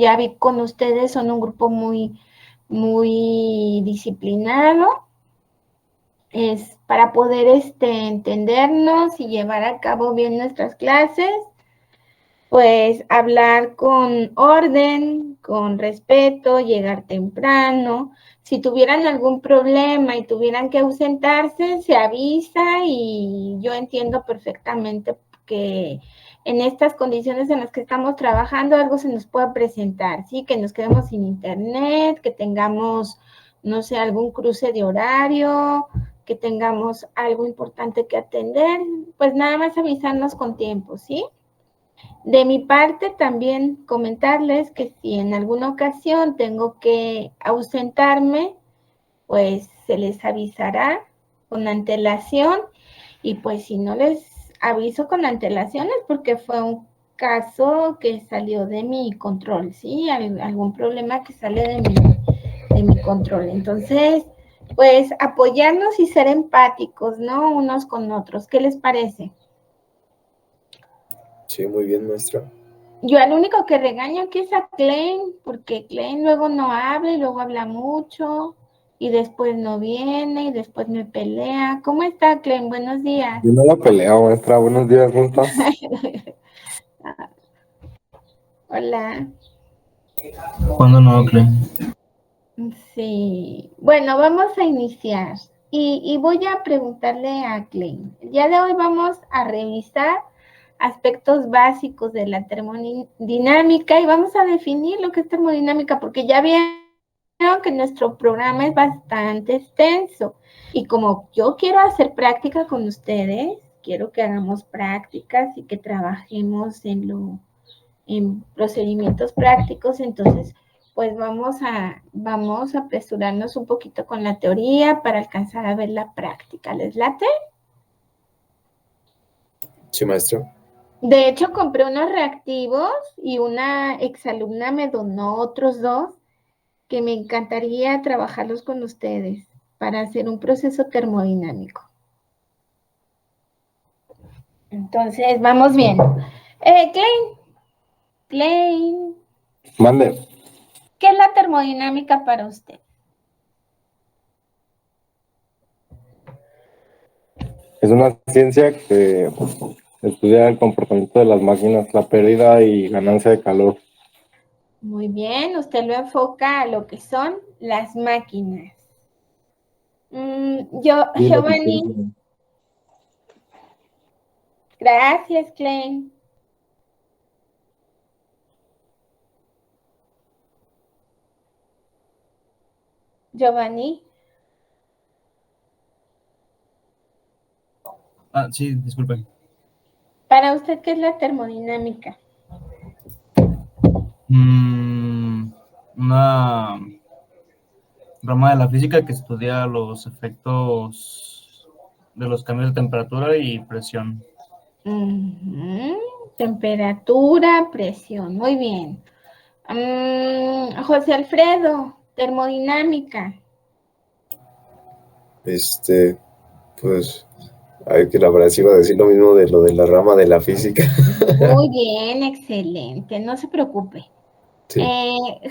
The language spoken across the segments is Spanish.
ya vi con ustedes, son un grupo muy disciplinado. Es para poder entendernos y llevar a cabo bien nuestras clases, pues hablar con orden, con respeto, llegar temprano. Si tuvieran algún problema y tuvieran que ausentarse, se avisa y yo entiendo perfectamente que en estas condiciones en las que estamos trabajando algo se nos pueda presentar, ¿sí? Que nos quedemos sin internet, que tengamos, no sé, algún cruce de horario, que tengamos algo importante que atender, pues nada más avisarnos con tiempo, ¿sí? De mi parte, también comentarles que si en alguna ocasión tengo que ausentarme, pues se les avisará con antelación y pues si no les aviso con antelación es porque fue un caso que salió de mi control, ¿sí? Algún problema que sale de mi control. Entonces, pues apoyarnos y ser empáticos, ¿no? Unos con otros. ¿Qué les parece? Sí, muy bien, maestra. Yo al único que regaño aquí es a Klein, porque Klein luego no habla y luego habla mucho y después no viene y después me pelea. ¿Cómo está, Klein? Buenos días. Yo no la peleo, maestra. Buenos días, ¿cómo estás? Hola. ¿Cuándo no, Klein? Sí. Bueno, vamos a iniciar y voy a preguntarle a Klein. El día de hoy vamos a revisar aspectos básicos de la termodinámica y vamos a definir lo que es termodinámica porque ya vieron que nuestro programa es bastante extenso y como yo quiero hacer práctica con ustedes, quiero que hagamos prácticas y que trabajemos en procedimientos prácticos, entonces pues vamos a apresurarnos un poquito con la teoría para alcanzar a ver la práctica. ¿Les late? Sí, maestra. De hecho, compré unos reactivos y una exalumna me donó otros dos que me encantaría trabajarlos con ustedes para hacer un proceso termodinámico. Entonces, vamos bien. Klein, Mande. ¿qué es la termodinámica para usted? Es una ciencia que estudia el comportamiento de las máquinas, la pérdida y ganancia de calor. Muy bien, usted lo enfoca a lo que son las máquinas. Sí, la Giovanni, gracias, Klein. Giovanni, Sí, disculpen. para usted, ¿qué es la termodinámica? Una rama de la física que estudia los efectos de los cambios de temperatura y presión. Temperatura, presión, muy bien. José Alfredo, termodinámica. Pues, ay, que la verdad sí iba a decir lo mismo de lo de la rama de la física. Muy bien, excelente, no se preocupe. Sí.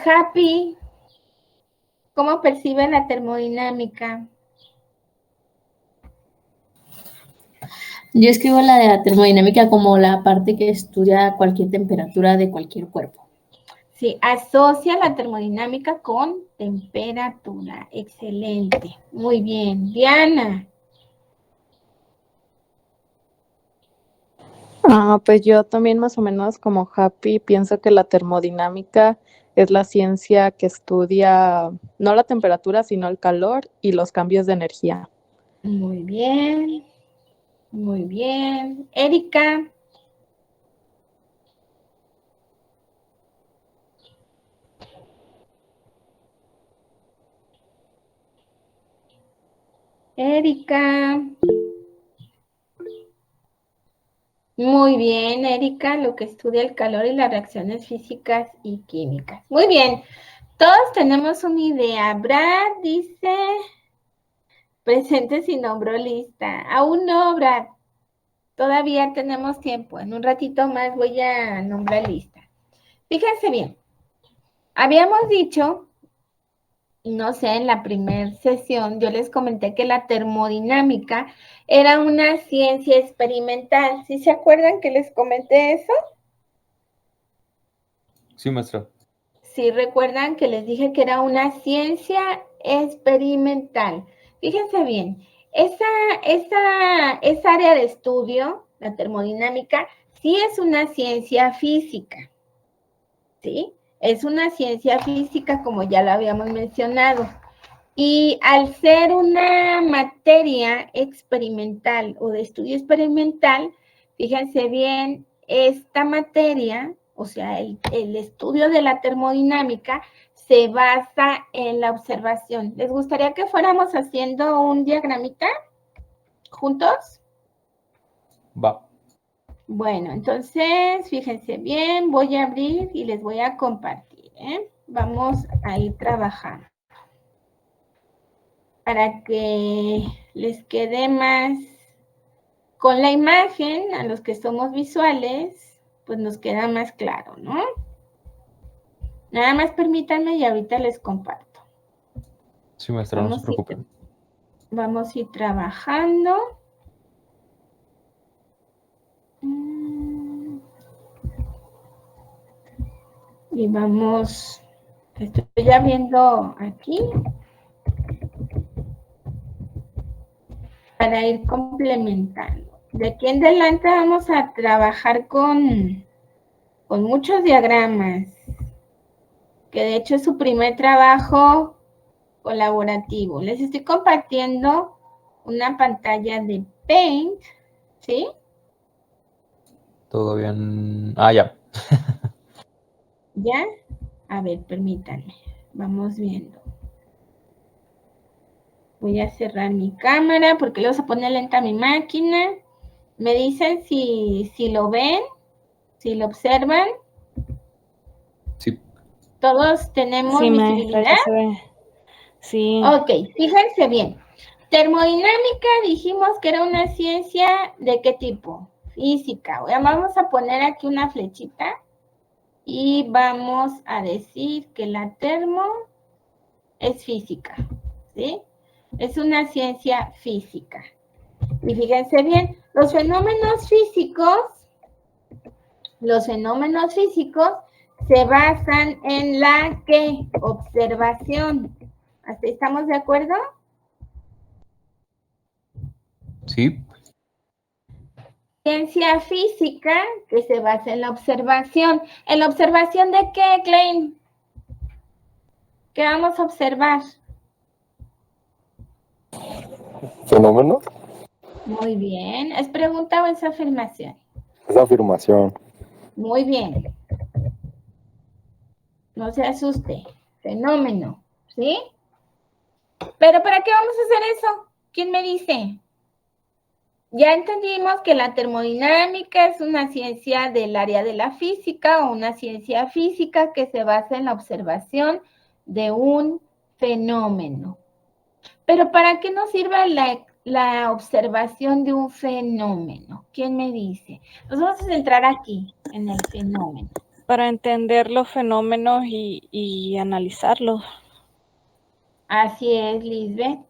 Happy, ¿cómo percibe la termodinámica? Yo escribo la de la termodinámica como la parte que estudia cualquier temperatura de cualquier cuerpo. Sí, asocia la termodinámica con temperatura. Excelente. Muy bien. Diana. Pues yo también más o menos como Happy pienso que la termodinámica es la ciencia que estudia no la temperatura, sino el calor y los cambios de energía. Muy bien. Muy bien. Erika. Erika. Muy bien, Erika, lo que estudia el calor y las reacciones físicas y químicas. Muy bien, todos tenemos una idea. Brad dice, presente si nombró lista. Aún no, Brad. Todavía tenemos tiempo. En un ratito más voy a nombrar lista. Fíjense bien. Habíamos dicho, no sé, en la primera sesión yo les comenté que la termodinámica era una ciencia experimental. ¿Sí se acuerdan que les comenté eso? Sí, maestra. Sí, recuerdan que les dije que era una ciencia experimental. Fíjense bien, esa área de estudio, la termodinámica, sí es una ciencia física, ¿sí? Es una ciencia física, como ya lo habíamos mencionado. Y al ser una materia experimental o de estudio experimental, fíjense bien, esta materia, o sea, el estudio de la termodinámica, se basa en la observación. ¿Les gustaría que fuéramos haciendo un diagramita juntos? Va. Bueno, entonces, fíjense bien, voy a abrir y les voy a compartir, ¿eh? Vamos a ir trabajando para que les quede más con la imagen. A los que somos visuales, pues nos queda más claro, ¿no? Nada más permítanme y ahorita les comparto. Sí, maestra, no se preocupen. Vamos a ir trabajando. Y vamos, estoy ya viendo aquí para ir complementando. De aquí en adelante vamos a trabajar con muchos diagramas, que de hecho es su primer trabajo colaborativo. Les estoy compartiendo una pantalla de Paint, ¿sí? Todo bien. Ah, ya. ¿Ya? A ver, permítanme. Vamos viendo. Voy a cerrar mi cámara porque luego se pone lenta mi máquina. Me dicen si lo ven, si lo observan. Sí. Todos tenemos Sí, maestra, visibilidad. ya se ve. Sí. Ok, fíjense bien. Termodinámica dijimos que era una ciencia ¿de qué tipo? Física. Vamos a poner aquí una flechita y vamos a decir que la termo es física, ¿sí? Es una ciencia física. Y fíjense bien, los fenómenos físicos se basan en la ¿qué? Observación. ¿Hasta ahí estamos de acuerdo? Sí. Ciencia física que se basa en la observación. ¿En la observación de qué, Klein? ¿Qué vamos a observar? ¿Fenómeno? Muy bien. ¿Es pregunta o es afirmación? Es afirmación. Muy bien. No se asuste. Fenómeno, ¿sí? ¿Pero para qué vamos a hacer eso? ¿Quién me dice? Ya entendimos que la termodinámica es una ciencia del área de la física o una ciencia física que se basa en la observación de un fenómeno. Pero ¿para qué nos sirve la observación de un fenómeno? ¿Quién me dice? Nos vamos a centrar aquí, en el fenómeno. Para entender los fenómenos y analizarlos. Así es, Lisbeth.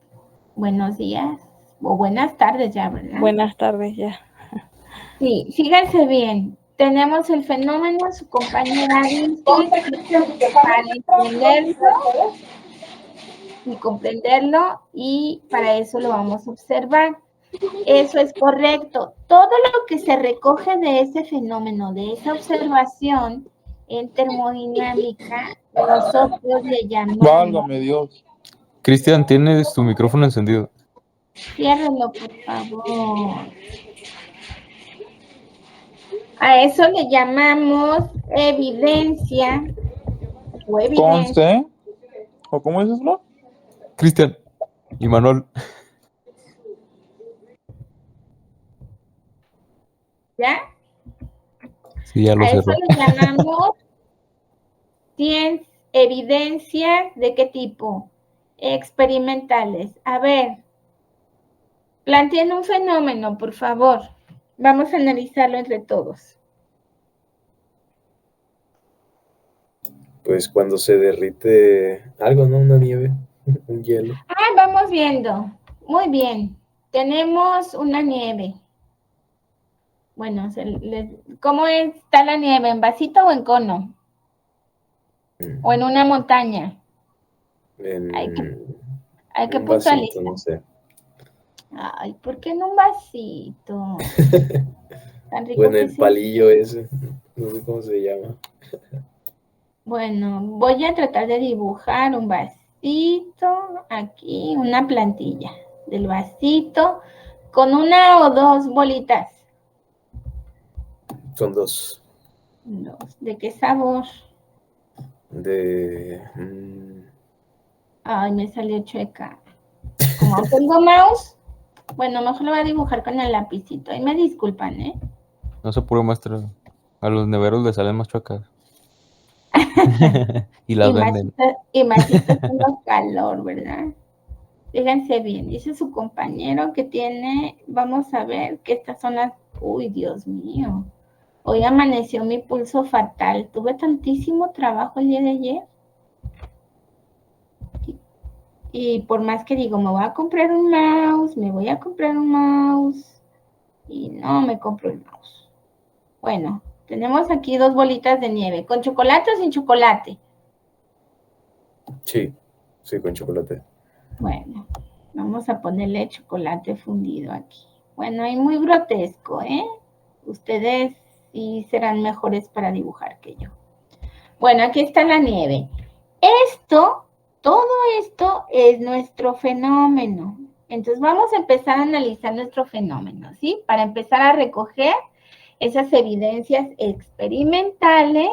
Buenos días. O buenas tardes ya, ¿verdad? Buenas tardes ya. Sí, fíjense bien. Tenemos el fenómeno, su compañera dice, para entenderlo y comprenderlo, y para eso lo vamos a observar. Eso es correcto. Todo lo que se recoge de ese fenómeno, de esa observación en termodinámica, nosotros le llamamos... Válgame Dios. Cristian, tienes tu micrófono encendido. Ciérrenlo, por favor. A eso le llamamos evidencia o evidencia. Conste. ¿O cómo es eso? Cristian y Manuel. ¿Ya? Sí, ya lo A eso cerró. le llamamos evidencias de qué tipo? Experimentales. A ver, planteen un fenómeno, por favor. Vamos a analizarlo entre todos. Pues cuando se derrite algo, ¿no? Una nieve, un hielo. Ah, vamos viendo. Muy bien. Tenemos una nieve. Bueno, ¿cómo está la nieve? ¿En vasito o en cono? ¿O en una montaña? Hay que un vasito, puntualizar. no sé. Ay, ¿por qué en un vasito? Tan rico O en que el sí. palillo ese, no sé cómo se llama. Bueno, voy a tratar de dibujar un vasito, aquí una plantilla del vasito con una o dos bolitas. Son dos. ¿De qué sabor? De... Ay, me salió chueca. Como tengo mouse, bueno, mejor lo voy a dibujar con el lapicito. Ahí me disculpan, ¿eh? No se apure, maestra. A los neveros les salen más chuecas. Y las venden. Y más si está haciendo calor, ¿verdad? Fíjense bien, dice su compañero que tiene, vamos a ver que estas son las, uy, Dios mío, hoy amaneció mi pulso fatal, tuve tantísimo trabajo el día de ayer, y por más que digo, me voy a comprar un mouse, y no me compro el mouse. Bueno, tenemos aquí dos bolitas de nieve, ¿con chocolate o sin chocolate? Sí, con chocolate. Bueno, vamos a ponerle chocolate fundido aquí. Bueno, y muy grotesco, ¿eh? Ustedes sí serán mejores para dibujar que yo. Bueno, aquí está la nieve. Todo esto es nuestro fenómeno. Entonces vamos a empezar a analizar nuestro fenómeno, ¿sí? Para empezar a recoger esas evidencias experimentales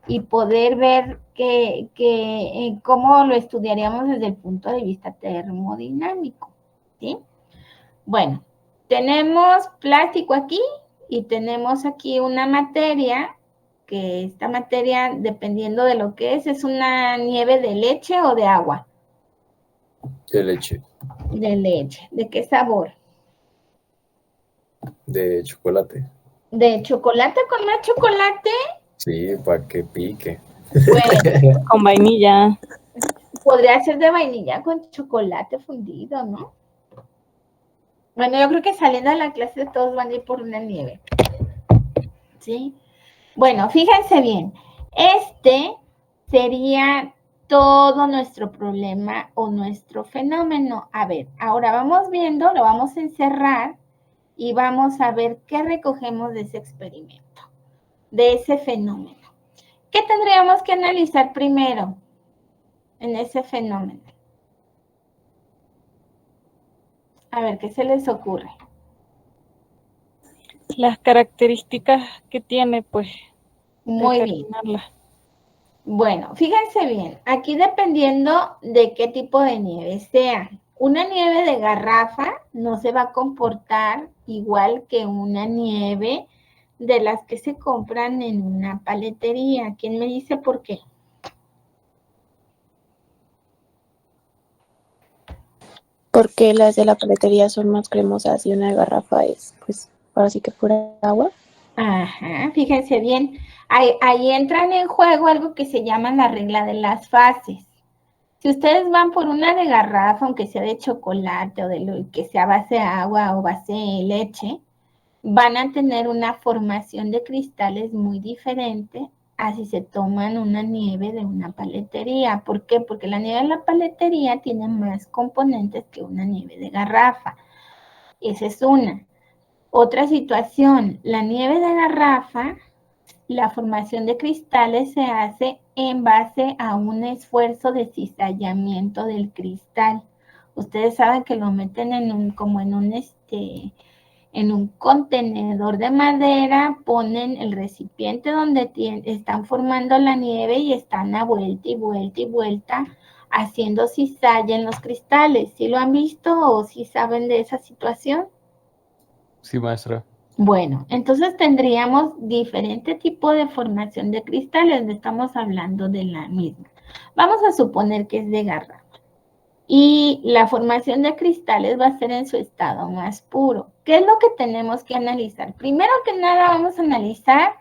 y poder ver cómo lo estudiaríamos desde el punto de vista termodinámico, ¿sí? Bueno, tenemos plástico aquí y tenemos aquí una materia, que esta materia, dependiendo de lo que es una nieve de leche o de agua. De leche. De leche. ¿De qué sabor? De chocolate. ¿De chocolate con más chocolate? Sí, para que pique. Bueno, Con vainilla. podría ser de vainilla con chocolate fundido, ¿no? Bueno, yo creo que saliendo de la clase todos van a ir por una nieve. ¿Sí? Bueno, fíjense bien. Este sería todo nuestro problema o nuestro fenómeno. A ver, ahora vamos viendo, lo vamos a encerrar y vamos a ver qué recogemos de ese experimento, de ese fenómeno. ¿Qué tendríamos que analizar primero en ese fenómeno? A ver, ¿qué se les ocurre? Las características que tiene, pues, Muy bien. determinarlas. Bueno, fíjense bien, aquí dependiendo de qué tipo de nieve sea, una nieve de garrafa no se va a comportar igual que una nieve de las que se compran en una paletería. ¿Quién me dice por qué? Porque las de la paletería son más cremosas y una de garrafa es, pues, ahora sí que pura agua. Ajá, fíjense bien, ahí entran en juego algo que se llama la regla de las fases. Si ustedes van por una de garrafa, aunque sea de chocolate o de lo que sea base de agua o base de leche, van a tener una formación de cristales muy diferente a si se toman una nieve de una paletería. ¿Por qué? Porque la nieve de la paletería tiene más componentes que una nieve de garrafa. Esa es una. Otra situación, la nieve de garrafa, la formación de cristales se hace en base a un esfuerzo de cizallamiento del cristal. Ustedes saben que lo meten en un contenedor de madera, ponen el recipiente donde están formando la nieve y están a vuelta y vuelta y vuelta haciendo cizalla en los cristales. ¿Sí lo han visto o sí saben de esa situación? Sí, maestra. Bueno, entonces tendríamos diferente tipo de formación de cristales, no estamos hablando de la misma. Vamos a suponer que es de garrafa. Y la formación de cristales va a ser en su estado más puro. ¿Qué es lo que tenemos que analizar? Primero que nada vamos a analizar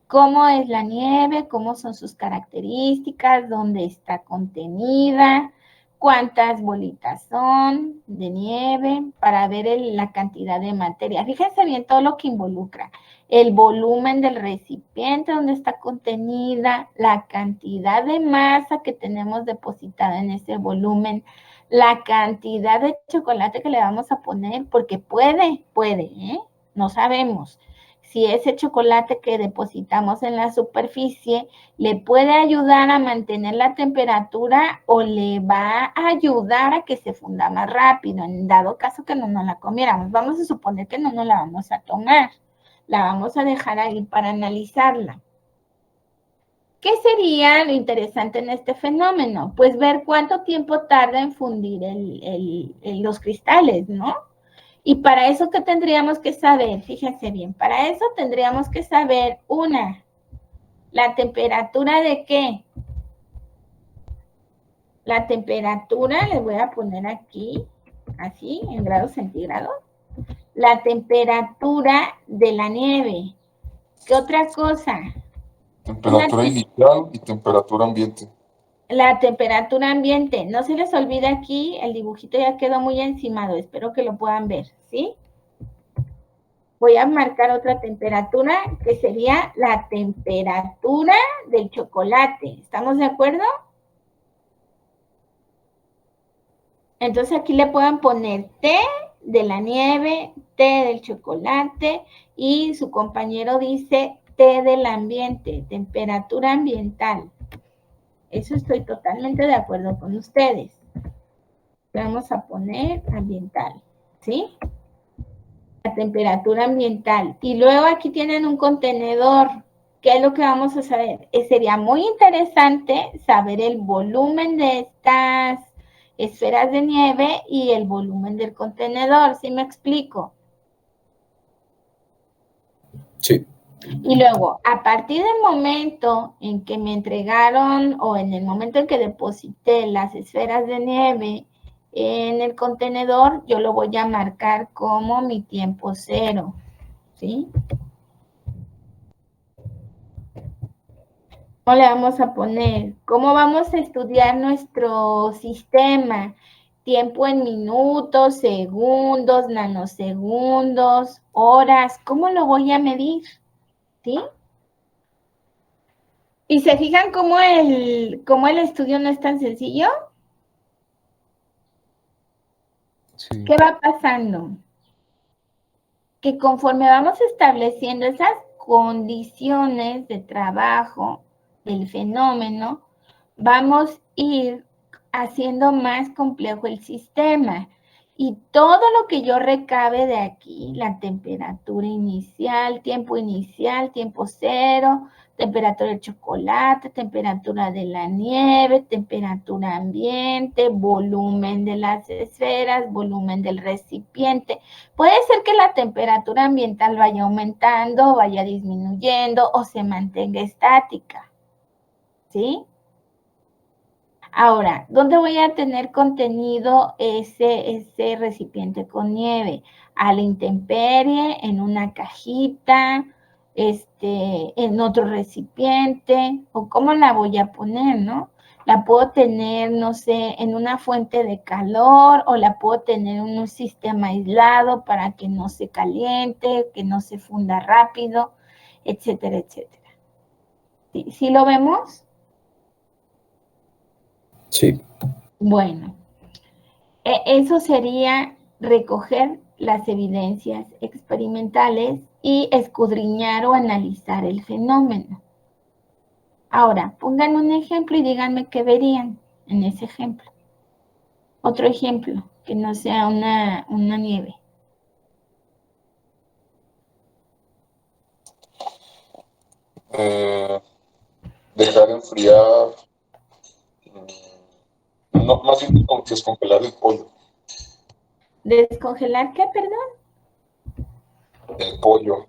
cómo es la nieve, cómo son sus características, dónde está contenida, cuántas bolitas son de nieve, para ver la cantidad de materia. Fíjense bien todo lo que involucra. El volumen del recipiente donde está contenida, la cantidad de masa que tenemos depositada en ese volumen, la cantidad de chocolate que le vamos a poner, porque puede, ¿eh? No sabemos. Si ese chocolate que depositamos en la superficie le puede ayudar a mantener la temperatura o le va a ayudar a que se funda más rápido, en dado caso que no nos la comiéramos. Vamos a suponer que no nos la vamos a tomar, la vamos a dejar ahí para analizarla. ¿Qué sería lo interesante en este fenómeno? Pues ver cuánto tiempo tarda en fundir los cristales, ¿no? Y para eso, ¿qué tendríamos que saber? Fíjense bien, para eso tendríamos que saber, la temperatura de qué. La temperatura, les voy a poner aquí, así, en grados centígrados. La temperatura de la nieve. ¿Qué otra cosa? Temperatura inicial y temperatura ambiente. La temperatura ambiente. No se les olvide aquí, el dibujito ya quedó muy encimado. Espero que lo puedan ver, ¿sí? Voy a marcar otra temperatura que sería la temperatura del chocolate. ¿Estamos de acuerdo? Entonces aquí le pueden poner T de la nieve, T del chocolate y su compañero dice T del ambiente, temperatura ambiental. Eso estoy totalmente de acuerdo con ustedes. Vamos a poner ambiental, ¿sí? La temperatura ambiental. Y luego aquí tienen un contenedor. ¿Qué es lo que vamos a saber? Sería muy interesante saber el volumen de estas esferas de nieve y el volumen del contenedor. ¿Sí me explico? Sí. Y luego, a partir del momento en que me entregaron o en el momento en que deposité las esferas de nieve en el contenedor, yo lo voy a marcar como mi tiempo cero, ¿sí? ¿Cómo le vamos a poner? ¿Cómo vamos a estudiar nuestro sistema? Tiempo en minutos, segundos, nanosegundos, horas. ¿Cómo lo voy a medir? ¿Sí? ¿Y se fijan cómo el estudio no es tan sencillo? Sí. ¿Qué va pasando? Que conforme vamos estableciendo esas condiciones de trabajo del fenómeno, vamos a ir haciendo más complejo el sistema. Y todo lo que yo recabe de aquí, la temperatura inicial, tiempo cero, temperatura del chocolate, temperatura de la nieve, temperatura ambiente, volumen de las esferas, volumen del recipiente. Puede ser que la temperatura ambiental vaya aumentando, vaya disminuyendo o se mantenga estática, ¿sí? Ahora, ¿dónde voy a tener contenido ese recipiente con nieve? A la intemperie, en una cajita, en otro recipiente, o cómo la voy a poner, ¿no? La puedo tener, no sé, en una fuente de calor, o la puedo tener en un sistema aislado para que no se caliente, que no se funda rápido, etcétera, etcétera. ¿Sí lo vemos? Sí. Bueno, eso sería recoger las evidencias experimentales y escudriñar o analizar el fenómeno. Ahora, pongan un ejemplo y díganme qué verían en ese ejemplo. Otro ejemplo, que no sea una nieve. Dejar enfriar, no, más bien descongelar el pollo. ¿Descongelar qué, perdón? El pollo.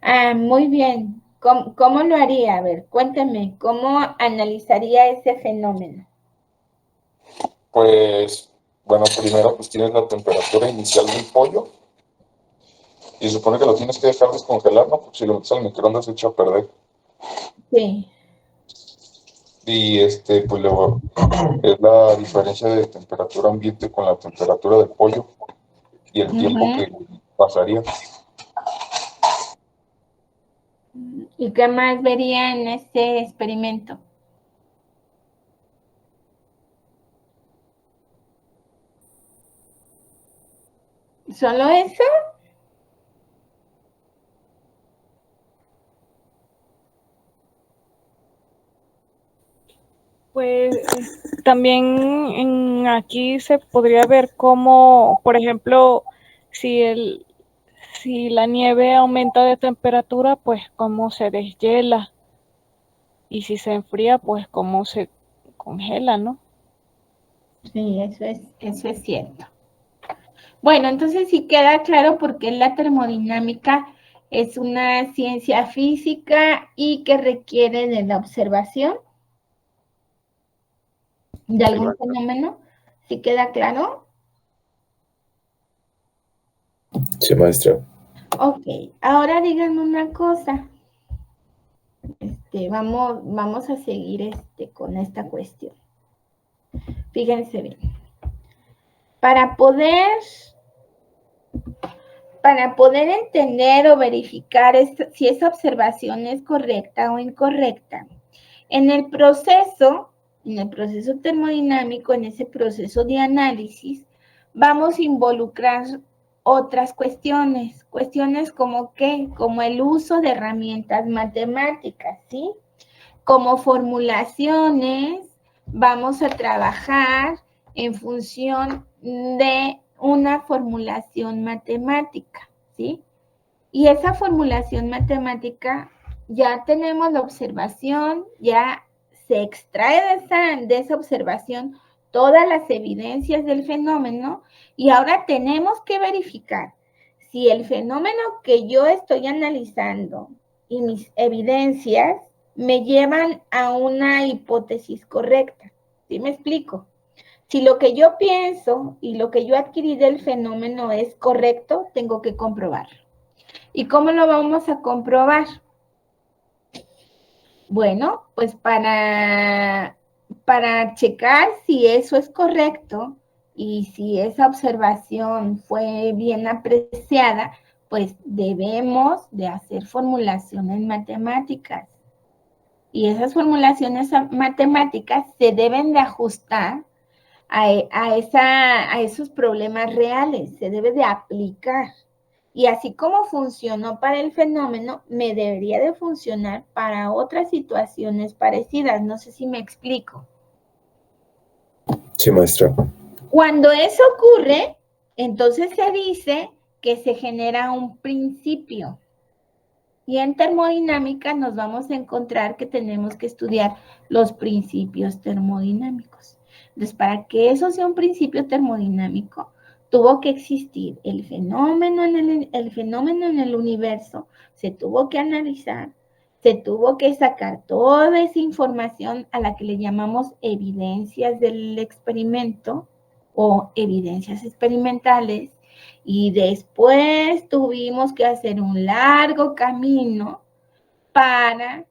Ah, muy bien. ¿Cómo lo haría? A ver, cuéntame, ¿cómo analizaría ese fenómeno? Pues, bueno, primero pues tienes la temperatura inicial del pollo y se supone que lo tienes que dejar descongelar, ¿no? Porque si lo metes al microondas se echa a perder. Sí. Y pues es la diferencia de temperatura ambiente con la temperatura del pollo y el tiempo Ujú. que pasaría. ¿Y qué más vería en este experimento? ¿Solo eso? Pues también aquí se podría ver cómo, por ejemplo, si la nieve aumenta de temperatura, pues cómo se deshiela. Y si se enfría, pues cómo se congela, ¿no? Sí, eso es cierto. Bueno, entonces sí queda claro por qué la termodinámica es una ciencia física y que requiere de la observación de algún fenómeno. ¿Sí queda claro? Sí, maestra. Ok, ahora díganme una cosa. Vamos a seguir con esta cuestión. Fíjense bien. Para poder entender o verificar si esa observación es correcta o incorrecta, en el proceso termodinámico, en ese proceso de análisis, vamos a involucrar otras cuestiones como ¿qué? Como el uso de herramientas matemáticas, ¿sí? Como formulaciones, vamos a trabajar en función de una formulación matemática, ¿sí? Y esa formulación matemática, ya tenemos la observación, ya se extrae de esa observación todas las evidencias del fenómeno y ahora tenemos que verificar si el fenómeno que yo estoy analizando y mis evidencias me llevan a una hipótesis correcta. ¿Sí me explico? Si lo que yo pienso y lo que yo adquirí del fenómeno es correcto, tengo que comprobarlo. ¿Y cómo lo vamos a comprobar? Bueno, pues para checar si eso es correcto y si esa observación fue bien apreciada, pues debemos de hacer formulaciones matemáticas. Y esas formulaciones matemáticas se deben de ajustar a esos problemas reales, se debe de aplicar. Y así como funcionó para el fenómeno, me debería de funcionar para otras situaciones parecidas. No sé si me explico. Sí, maestra. Cuando eso ocurre, entonces se dice que se genera un principio. Y en termodinámica nos vamos a encontrar que tenemos que estudiar los principios termodinámicos. Entonces, para que eso sea un principio termodinámico, tuvo que existir el fenómeno en el universo, se tuvo que analizar, se tuvo que sacar toda esa información a la que le llamamos evidencias del experimento o evidencias experimentales, y después tuvimos que hacer un largo camino para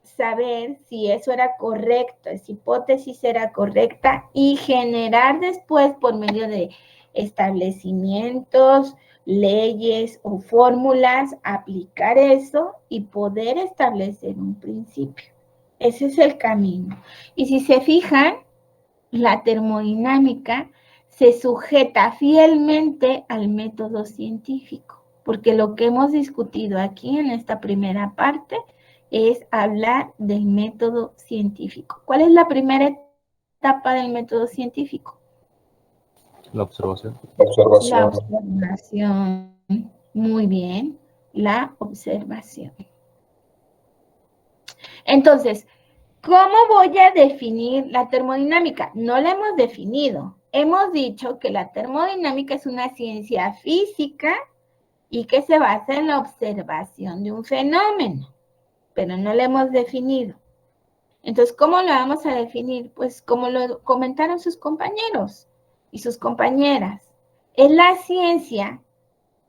saber si eso era correcto, esa hipótesis era correcta y generar después por medio de establecimientos, leyes o fórmulas, aplicar eso y poder establecer un principio. Ese es el camino. Y si se fijan, la termodinámica se sujeta fielmente al método científico, porque lo que hemos discutido aquí en esta primera parte es hablar del método científico. ¿Cuál es la primera etapa del método científico? La observación. La observación. Muy bien, la observación. Entonces, ¿cómo voy a definir la termodinámica? No la hemos definido. Hemos dicho que la termodinámica es una ciencia física y que se basa en la observación de un fenómeno, pero no la hemos definido. Entonces, ¿cómo lo vamos a definir? Pues como lo comentaron sus compañeros y sus compañeras. Es la ciencia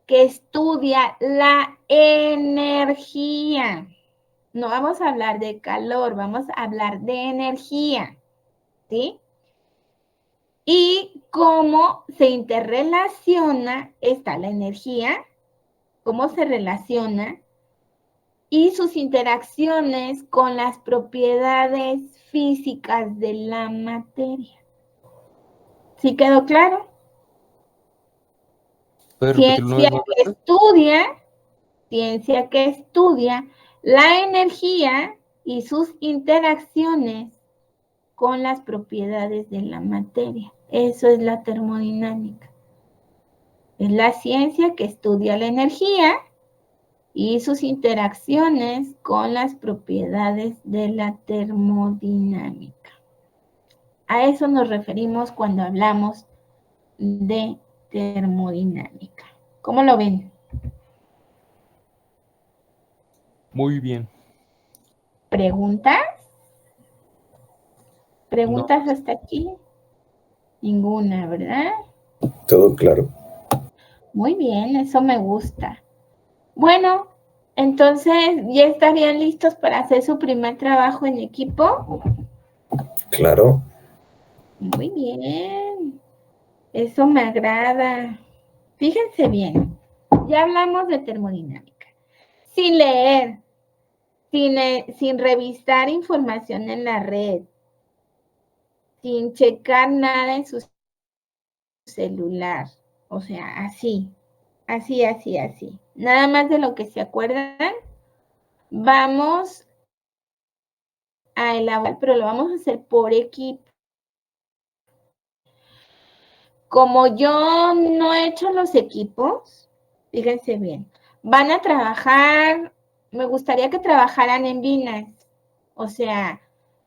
que estudia la energía. No vamos a hablar de calor, vamos a hablar de energía, ¿sí? Y cómo se interrelaciona la energía, cómo se relaciona y sus interacciones con las propiedades físicas de la materia. ¿Sí quedó claro? ¿Puedes repetirlo una vez más? Ciencia que estudia la energía y sus interacciones con las propiedades de la materia. Eso es la termodinámica. Es la ciencia que estudia la energía y sus interacciones con las propiedades de la termodinámica. A eso nos referimos cuando hablamos de termodinámica. ¿Cómo lo ven? Muy bien. ¿Preguntas? No. ¿Preguntas hasta aquí? Ninguna, ¿verdad? Todo claro. Muy bien, eso me gusta. Bueno, entonces, ¿ya estarían listos para hacer su primer trabajo en equipo? Claro. Muy bien, eso me agrada. Fíjense bien, ya hablamos de termodinámica. Sin leer, sin revisar información en la red, sin checar nada en su celular. O sea, así. Nada más de lo que se acuerdan, vamos a elaborar, pero lo vamos a hacer por equipo. Como yo no he hecho los equipos, fíjense bien, van a trabajar, me gustaría que trabajaran en binas. O sea,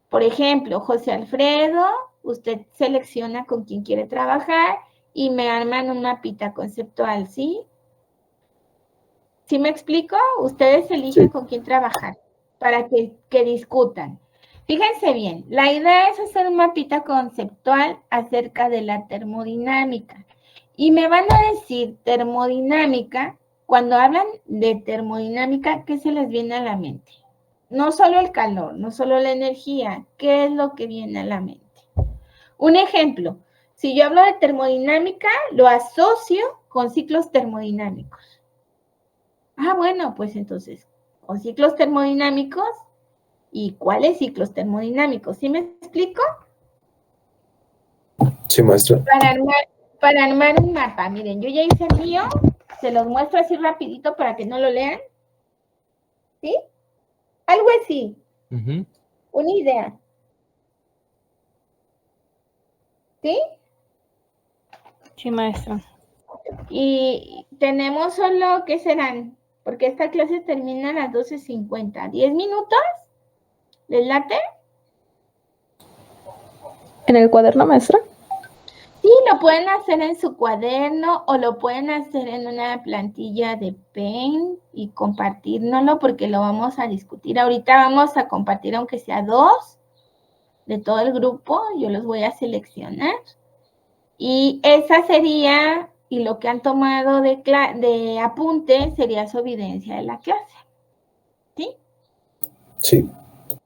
por ejemplo, José Alfredo, usted selecciona con quién quiere trabajar y me arman un mapita conceptual, ¿sí? ¿Sí me explico? Ustedes eligen con quién trabajar para que discutan. Fíjense bien, la idea es hacer un mapita conceptual acerca de la termodinámica. Y me van a decir termodinámica, cuando hablan de termodinámica, ¿qué se les viene a la mente? No solo el calor, no solo la energía, ¿qué es lo que viene a la mente? Un ejemplo, si yo hablo de termodinámica, lo asocio con ciclos termodinámicos. Ah, bueno, pues entonces, con ciclos termodinámicos, ¿y cuáles ciclos termodinámicos? ¿Sí me explico? Sí, maestra. Para armar un mapa, miren, yo ya hice el mío, se los muestro así rapidito para que no lo lean. ¿Sí? Algo así, una idea. ¿Sí? Sí, maestra. Y tenemos solo, ¿qué serán? Porque esta clase termina a las 12:50. ¿10 minutos? ¿Les late? ¿En el cuaderno, maestra? Sí, lo pueden hacer en su cuaderno o lo pueden hacer en una plantilla de Paint y compartirnoslo porque lo vamos a discutir. Ahorita vamos a compartir aunque sea 2 de todo el grupo. Yo los voy a seleccionar. Y esa sería, y lo que han tomado de apunte sería su evidencia de la clase. ¿Sí? Sí.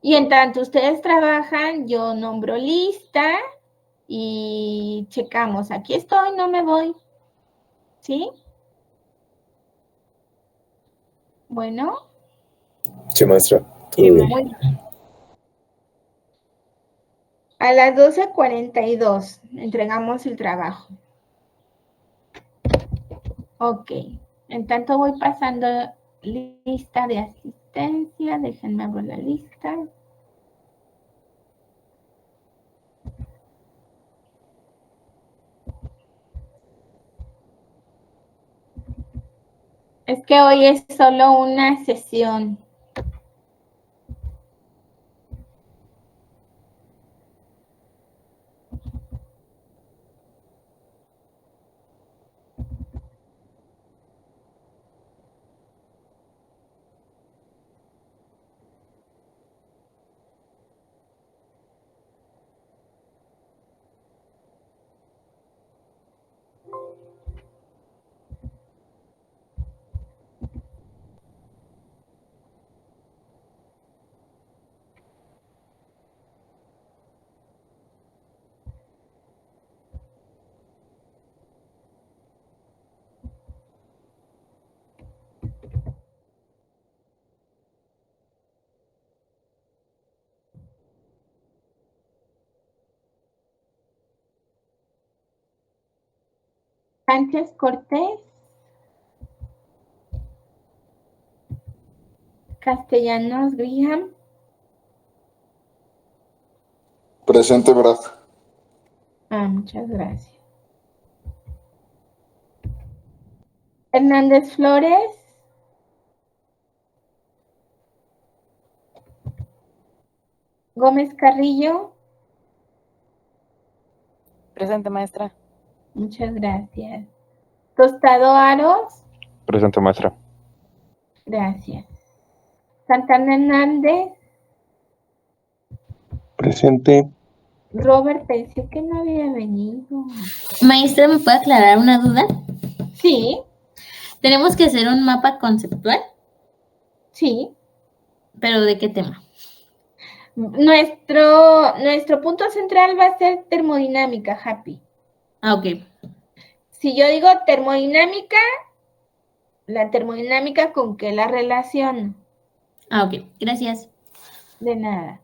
Y en tanto ustedes trabajan, yo nombro lista y checamos. Aquí estoy, no me voy. ¿Sí? Bueno. Sí, maestra. Todo Sí, bien. maestra. A las 12:42 entregamos el trabajo. Ok. En tanto voy pasando lista de asistencia. Déjenme abrir la lista. Es que hoy es solo una sesión. Sánchez Cortés. Castellanos Griham. Presente, Brad. Muchas gracias. Hernández Flores. Gómez Carrillo. Presente, maestra. Muchas gracias. Tostado Aros. Presente, maestra. Gracias. Santana Hernández. Presente. Robert, pensé que no había venido. Maestra, ¿me puede aclarar una duda? Sí, ¿Tenemos que hacer un mapa conceptual? sí. ¿Pero de qué tema? Nuestro punto central va a ser termodinámica, Happy. Ok. Si yo digo termodinámica, la termodinámica, ¿con qué la relaciono? Ok, gracias. De nada.